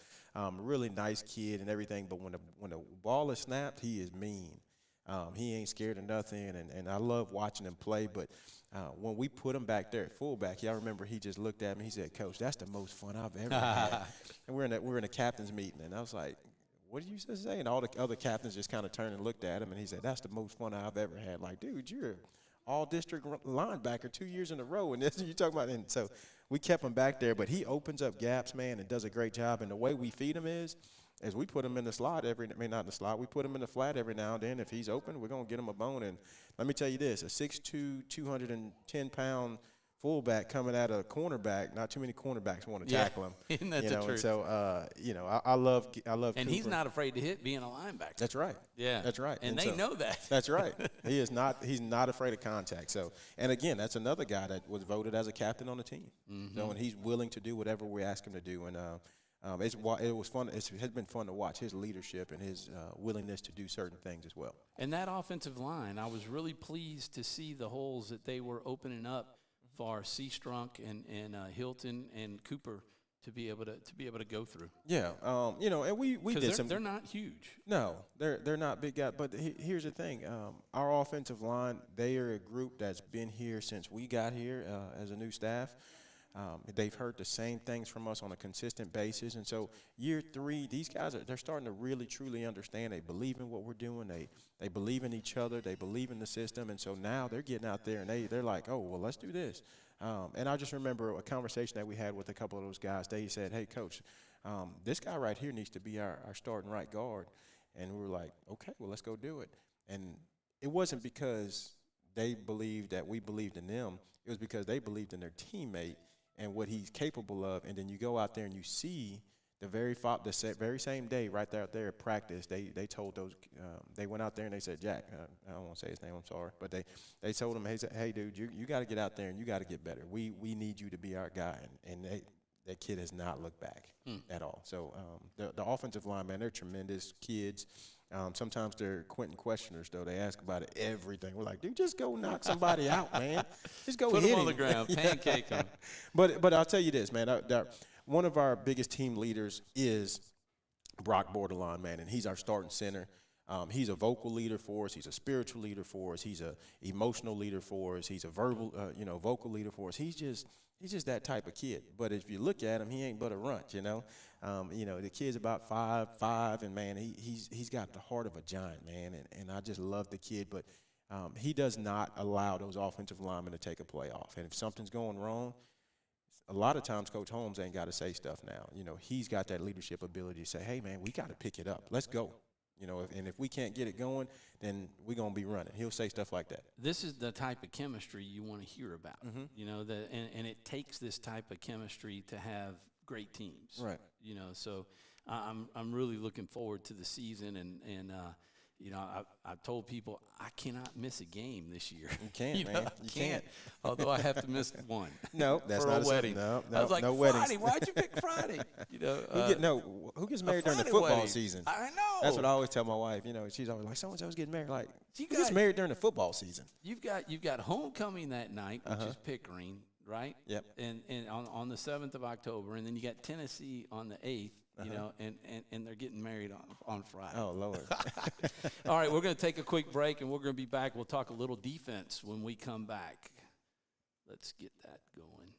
B: really nice kid and everything. But when the ball is snapped, he is mean. He ain't scared of nothing, and I love watching him play. But when we put him back there at fullback, y'all remember he just looked at me. He said, "Coach, that's the most fun I've ever had." And we're in a captain's meeting, and I was like, "What did you just say?" And all the other captains just kind of turned and looked at him, and he said, "That's the most fun I've ever had." Like, dude, you're an all-district linebacker 2 years in a row, and this you talking about. And so we kept him back there, but he opens up gaps, man, and does a great job. And the way we feed him is we put him in the slot not in the slot, we put him in the flat every now and then. If he's open, we're going to get him a bone. And let me tell you this, a 6'2", 210-pound fullback coming at a cornerback, not too many cornerbacks want to tackle him.
A: Isn't that the truth?
B: And so, I love
A: And
B: Cooper.
A: he's not afraid to hit being a linebacker.
B: That's right.
A: Yeah.
B: That's right.
A: And they know that.
B: That's right. He's not afraid of contact. So, and again, that's another guy that was voted as a captain on the team.
A: Mm-hmm.
B: So, and he's willing to do whatever we ask him to do. And it was fun. It has been fun to watch his leadership and his willingness to do certain things as well.
A: And that offensive line, I was really pleased to see the holes that they were opening up for Seastrunk and Hilton and Cooper to be able to go through.
B: Yeah, and we did some.
A: They're not huge.
B: No, they're not big guys. But here's the thing: our offensive line, they are a group that's been here since we got here as a new staff. They've heard the same things from us on a consistent basis, and so year 3, these guys they're starting to really truly understand. They believe in what we're doing. They believe in each other. They believe in the system, and so now they're getting out there and they're like, oh well, let's do this. And I just remember a conversation that we had with a couple of those guys. They said, hey coach, this guy right here needs to be our starting right guard, and we were like, okay, well let's go do it. And it wasn't because they believed that we believed in them. It was because they believed in their teammate and what he's capable of. And then you go out there and you see the very same day right there out there at practice, they told those they went out there and they said, Jack, I don't want to say his name, I'm sorry, but they told him, hey dude, you got to get out there and you got to get better. We need you to be our guy. And that kid has not looked back at all. So the offensive line, man, they're tremendous kids. Sometimes they're Quentin questioners, though. They ask about everything. We're like, dude, just go knock somebody out, man. Just go
A: Put
B: hit
A: them
B: him
A: on the ground, pancake them.
B: But I'll tell you this, man. One of our biggest team leaders is Brock Bordelon, man, and he's our starting center. He's a vocal leader for us. He's a spiritual leader for us. He's a emotional leader for us. He's a vocal leader for us. He's just that type of kid. But if you look at him, he ain't but a runt, the kid's about 5'5", and man, he's got the heart of a giant, man. And I just love the kid, but he does not allow those offensive linemen to take a play off. And if something's going wrong, a lot of times Coach Holmes ain't got to say stuff now. He's got that leadership ability to say, hey man, we got to pick it up. Let's go. And if we can't get it going, then we're going to be running. He'll say stuff like that.
A: This is the type of chemistry you want to hear about,
B: Mm-hmm.
A: and it takes this type of chemistry to have great teams.
B: Right.
A: So I'm really looking forward to the season, and I've told people I cannot miss a game this year.
B: You can't, man. You can't.
A: Although I have to miss one.
B: No, that's
A: for
B: not
A: a wedding.
B: No,
A: I was like,
B: no
A: Friday.
B: weddings.
A: Why'd you pick Friday?
B: Who gets married during the
A: Friday
B: football
A: wedding.
B: season?
A: I know.
B: That's what I always tell my wife. She's always like, so-and-so's getting married. Like,
A: You
B: who gets
A: got-
B: married during the football season?
A: You've got homecoming that night, which is Pickering, right?
B: Yep.
A: And on the 7th of October, and then you got Tennessee on the 8th. And they're getting married on Friday.
B: Oh, Lord.
A: All right, we're going to take a quick break, and we're going to be back. We'll talk a little defense when we come back. Let's get that going.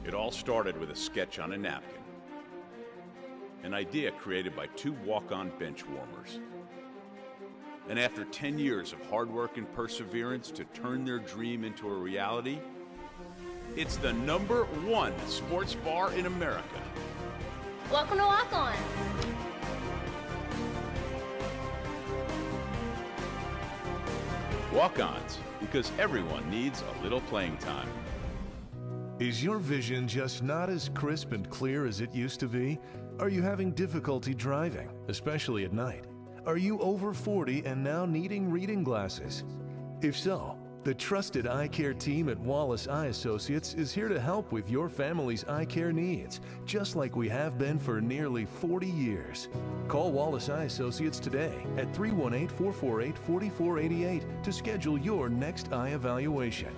C: It all started with a sketch on a napkin, an idea created by two walk-on bench warmers. And after 10 years of hard work and perseverance to turn their dream into a reality, it's the #1 sports bar in America.
D: Welcome to Walk On.
C: Walk-ons, because everyone needs a little playing time.
G: Is your vision just not as crisp and clear as it used to be? Are you having difficulty driving, especially at night? Are you over 40 and now needing reading glasses? If so, the trusted eye care team at Wallace Eye Associates is here to help with your family's eye care needs, just like we have been for nearly 40 years. Call Wallace Eye Associates today at 318-448-4488 to schedule your next eye evaluation.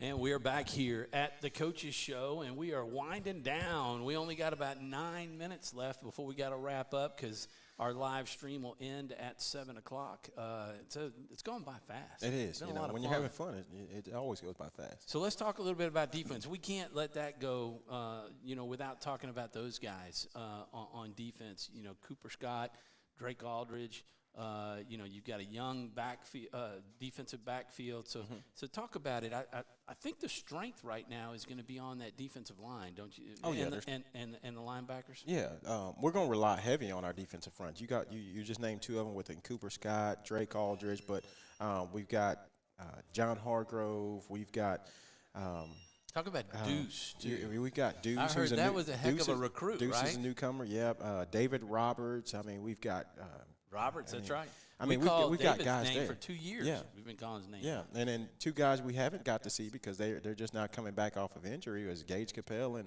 A: And we are back here at the Coaches Show, and we are winding down. We only got about 9 minutes left before we got to wrap up because our live stream will end at 7 o'clock. It's going by fast.
B: It is. You know, when you're having fun, it always goes by fast.
A: So let's talk a little bit about defense. We can't let that go, without talking about those guys on defense. You know, Cooper Scott, Drake Aldridge. You've got a young defensive backfield. So talk about it. I think the strength right now is going to be on that defensive line, don't you?
B: Oh, yeah.
A: And the linebackers?
B: Yeah. We're going to rely heavy on our defensive front. You just named two of them with Cooper Scott, Drake Aldridge, but we've got John Hargrove. We've got
A: talk about Deuce, too.
B: We got Deuce.
A: I heard that was a heck of a recruit,
B: Deuce
A: right?
B: is a newcomer, yeah. David Roberts. I mean, we've got
A: Roberts, that's right.
B: I mean, we've got guys
A: name
B: there
A: for 2 years.
B: Yeah.
A: We've been calling his name.
B: Yeah, and then two guys we haven't got to see because they're just not coming back off of injury is Gage Capel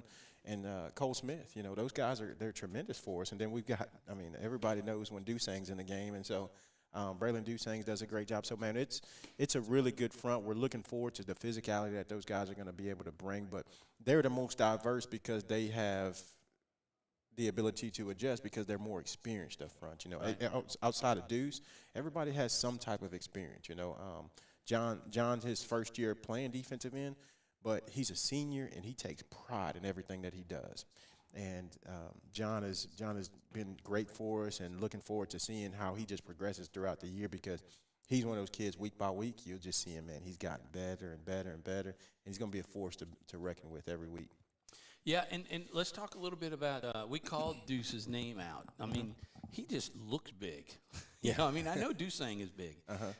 B: and Cole Smith. You know, those guys they're tremendous for us. And then we've got, I mean, everybody knows when Dusang's in the game, and so Braylon Dusang does a great job. So, man, it's a really good front. We're looking forward to the physicality that those guys are going to be able to bring. But they're the most diverse because they have the ability to adjust because they're more experienced up front. You know, right. Outside of Deuce, everybody has some type of experience. You know, John's his first year playing defensive end, but he's a senior and he takes pride in everything that he does. And John has been great for us, and looking forward to seeing how he just progresses throughout the year because he's one of those kids week by week. You'll just see him, man. He's gotten better and better and better, and he's going to be a force to reckon with every week.
A: Yeah, and let's talk a little bit about we called Deuce's name out. I mean, he just looks big. You know, I mean, I know Dusang is big.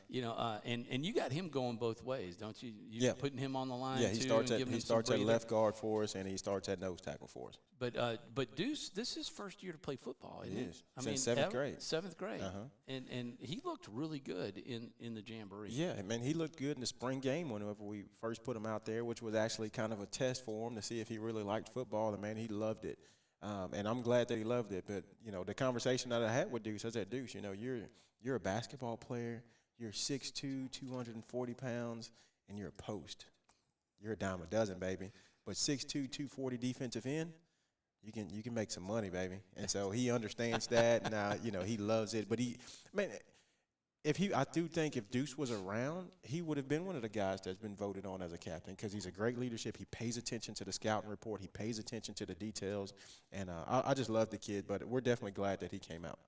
A: You know, and you got him going both ways, don't you? You're putting him on the line
B: he
A: too.
B: starts at left guard for us, and he starts at nose tackle for us.
A: But Deuce, this is his first year to play football, isn't it?
B: I mean, seventh grade.
A: Seventh grade. And he looked really good in the Jamboree.
B: Yeah, man, he looked good in the spring game whenever we first put him out there, which was actually kind of a test for him to see if he really liked football. And, man, he loved it. And I'm glad that he loved it. But, you know, the conversation that I had with Deuce, I said, Deuce, you know, you're a basketball player. You're 6'2", 240 pounds, and you're a post. You're a dime a dozen, baby. But 6'2", 240 defensive end, you can make some money, baby. And so he understands that. Now, you know, he loves it. But I do think if Deuce was around, he would have been one of the guys that's been voted on as a captain because he's a great leadership. He pays attention to the scouting report. He pays attention to the details. And I just love the kid, but we're definitely glad that he came out.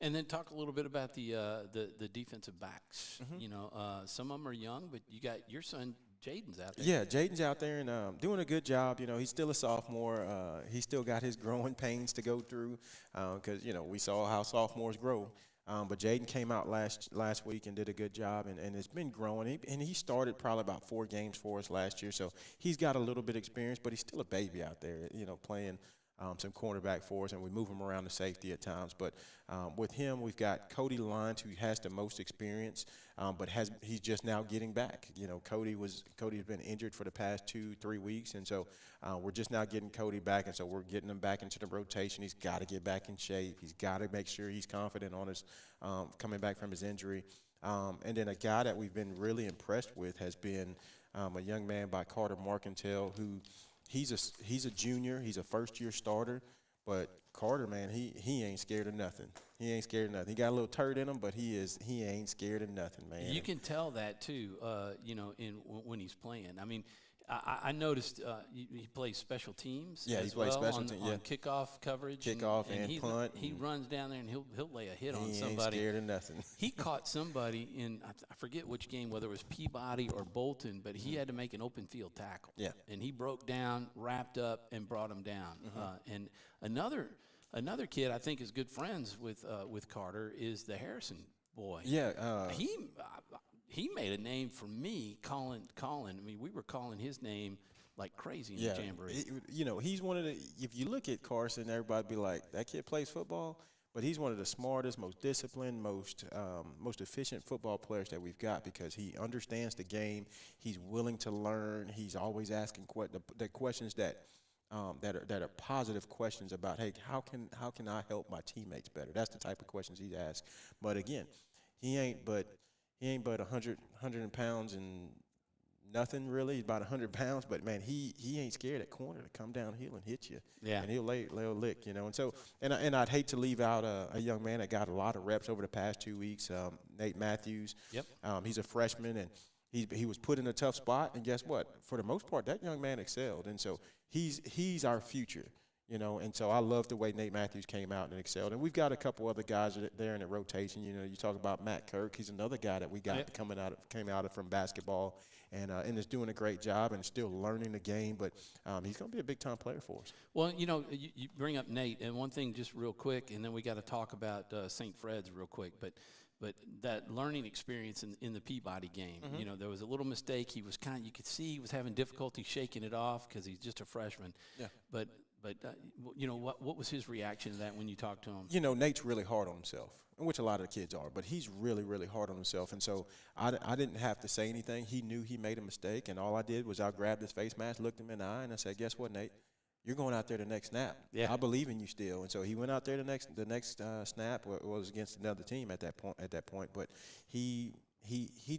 A: And then talk a little bit about the defensive backs. You know, some of them are young, but you got your son Jaden's out there.
B: Yeah, Jaden's out there and doing a good job. You know, he's still a sophomore. He's still got his growing pains to go through because, you know, we saw how sophomores grow. But Jaden came out last week and did a good job, and it's been growing. He started probably about 4 games for us last year, so he's got a little bit of experience, but he's still a baby out there, you know, playing some cornerback for us, and we move him around to safety at times. But with him, we've got Cody Lyons, who has the most experience, but he's just now getting back. You know, Cody's been injured for the past 2-3 weeks, and so we're just now getting Cody back, and so we're getting him back into the rotation. He's got to get back in shape. He's got to make sure he's confident on his coming back from his injury. And then a guy that we've been really impressed with has been a young man by Carter Marcantel, who he's a junior. He's a first-year starter. But Carter, man, he ain't scared of nothing. He ain't scared of nothing. He got a little turd in him, but he ain't scared of nothing, man.
A: You can tell that too, when he's playing. I mean, I noticed he plays special teams.
B: Yeah, he
A: as
B: plays
A: well
B: special
A: on
B: teams.
A: on kickoff coverage.
B: Kickoff and punt.
A: He runs down there and he'll lay a hit on
B: He
A: somebody.
B: ain't scared of nothing.
A: He caught somebody in, I forget which game, whether it was Peabody or Bolton, but he had to make an open field tackle.
B: Yeah.
A: And he broke down, wrapped up, and brought him down. And another kid I think is good friends with Carter is the Harrison boy.
B: Yeah.
A: He made a name for me calling. I mean, we were calling his name like crazy in the Jamboree.
B: He's one of the – if you look at Carson, everybody be like, that kid plays football, but he's one of the smartest, most disciplined, most efficient football players that we've got because he understands the game. He's willing to learn. He's always asking the questions that are positive questions about, hey, how can I help my teammates better? That's the type of questions he asks. But, again, he ain't but 100 pounds and – nothing really. He's about 100 pounds, but man, he ain't scared at corner to come downhill and hit you.
A: Yeah,
B: and he'll lay a lick, And so, and I'd hate to leave out a young man that got a lot of reps over the past 2 weeks. Nate Matthews.
A: Yep.
B: He's a freshman, and he was put in a tough spot. And guess what? For the most part, that young man excelled, and so he's our future. And so I love the way Nate Matthews came out and excelled. And we've got a couple other guys there in the rotation. You talk about Matt Kirk. He's another guy that we got came out of from basketball and is doing a great job and still learning the game. But he's going to be a big-time player for us.
A: Well, you bring up Nate, and one thing just real quick, and then we got to talk about St. Fred's real quick. But that learning experience in the Peabody game, there was a little mistake. He was you could see he was having difficulty shaking it off because he's just a freshman. Yeah. But what was his reaction to that when you talked to him?
B: Nate's really hard on himself, which a lot of the kids are, but he's really, really hard on himself. And so I didn't have to say anything. He knew he made a mistake, and all I did was I grabbed his face mask, looked him in the eye, and I said, guess what, Nate? You're going out there the next snap.
A: Yeah.
B: I believe in you still. And so he went out there the next snap. Was against another team at that point, but he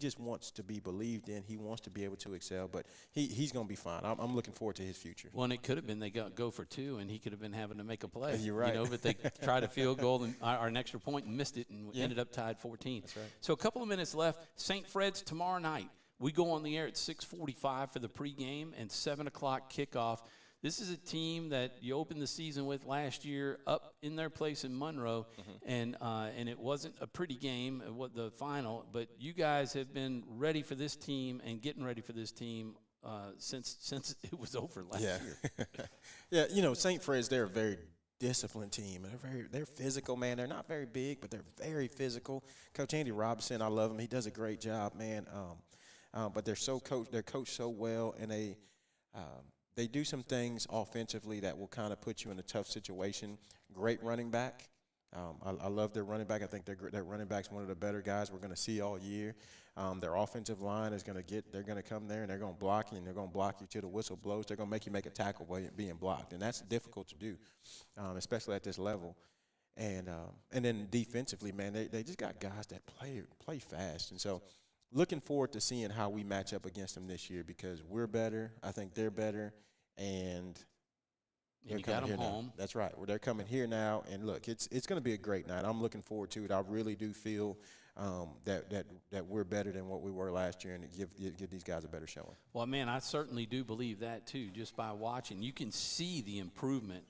B: just wants to be believed in. He wants to be able to excel, but he's going to be fine. I'm looking forward to his future.
A: Well, and it could have been they go for two, and he could have been having to make a play.
B: You're right.
A: But they tried a field goal and an extra point and missed it and ended up tied 14.
B: That's right.
A: So a couple of minutes left. St. Fred's tomorrow night. We go on the air at 6:45 for the pregame and 7 o'clock kickoff. This is a team that you opened the season with last year up in their place in Monroe, and it wasn't a pretty game, the final, but you guys have been ready for this team and getting ready for this team since it was over last year.
B: Yeah, St. Fred's, they're a very disciplined team. They're physical, man. They're not very big, but they're very physical. Coach Andy Robinson, I love him. He does a great job, man. But they're coached so well, and they do some things offensively that will kind of put you in a tough situation. Great running back. I love their running back. I think their running back's one of the better guys we're going to see all year. Their offensive line is they're going to come there and they're going to block you, and they're going to block you till the whistle blows. They're going to make you make a tackle while you're being blocked, and that's difficult to do, especially at this level. And then defensively, man, they just got guys that play fast, and so looking forward to seeing how we match up against them this year because we're better. I think they're better, and
A: you got them home.
B: Now. That's right. They're coming here now, and look, it's going to be a great night. I'm looking forward to it. I really do feel that we're better than what we were last year, and give these guys a better showing.
A: Well, man, I certainly do believe that too. Just by watching, you can see the improvement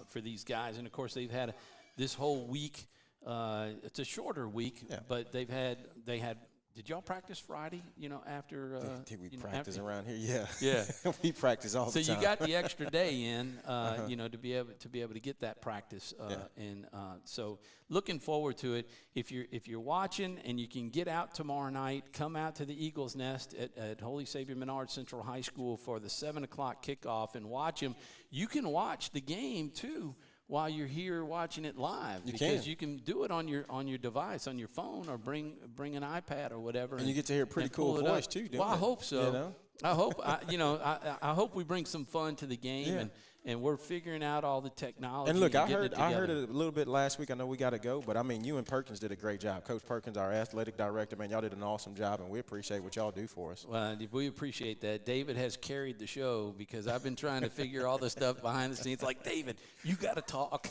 A: for these guys, and of course, they've had this whole week. It's a shorter week, but they had. Did y'all practice Friday? After
B: did we practice around here?
A: Yeah.
B: We practice all the time.
A: So you got the extra day in, to be able to get that practice. And so looking forward to it. If you're watching and you can get out tomorrow night, come out to the Eagles Nest at Holy Savior Menard Central High School for the 7 o'clock kickoff and watch them. You can watch the game too while you're here watching it live, because you can do it on your device, on your phone, or bring an iPad or whatever.
B: And you get to hear a pretty cool voice too, don't you?
A: Well, I hope so. I hope, I hope we bring some fun to the game, and we're figuring out all the technology.
B: And look, I heard
A: it
B: a little bit last week. I know we got to go, but I mean, you and Perkins did a great job. Coach Perkins, our athletic director, man, y'all did an awesome job, and we appreciate what y'all do for us.
A: Well, we appreciate that. David has carried the show because I've been trying to figure all the stuff behind the scenes. Like, David, you got to talk.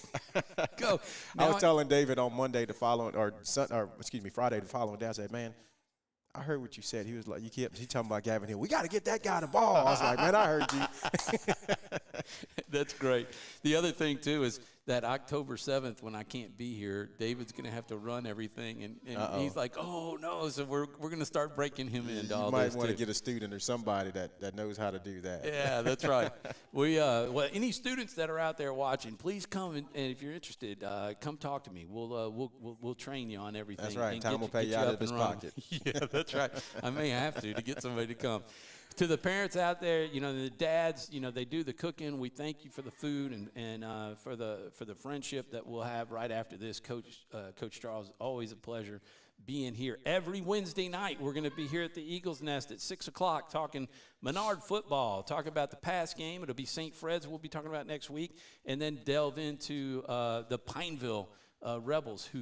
A: Go.
B: I was telling David on Friday the following day, I said, man, I heard what you said. He was like, he talking about Gavin Hill. We got to get that guy the ball. I was like, man, I heard you.
A: That's great. The other thing, too, is that October 7th, when I can't be here, David's going to have to run everything. And he's like, oh, no. So we're going to start breaking him into all this.
B: You might want to get a student or somebody that knows how to do that.
A: Yeah, that's right. Well, any students that are out there watching, please come. And if you're interested, come talk to me. We'll train you on everything.
B: That's right. Tom will pay you out of his pocket.
A: Yeah, that's right. I may have to get somebody to come. To the parents out there, the dads, they do the cooking. We thank you for the food and for the friendship that we'll have right after this. Coach Charles, always a pleasure being here. Every Wednesday night, we're going to be here at the Eagles Nest at 6 o'clock talking Menard football, talking about the past game. It'll be St. Fred's we'll be talking about next week, and then delve into the Pineville Rebels who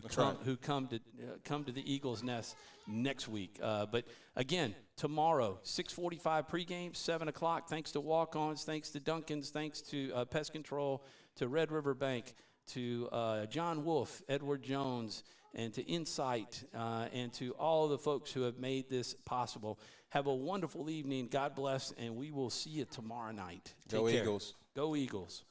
A: come to the Eagles Nest next week. But again, tomorrow, 6:45 pregame, 7 o'clock. Thanks to Walk-Ons, thanks to Duncan's, thanks to Pest Control, to Red River Bank, to John Wolf, Edward Jones, and to Insight, and to all the folks who have made this possible. Have a wonderful evening. God bless, and we will see you tomorrow night. Take care.
B: Eagles.
A: Go Eagles.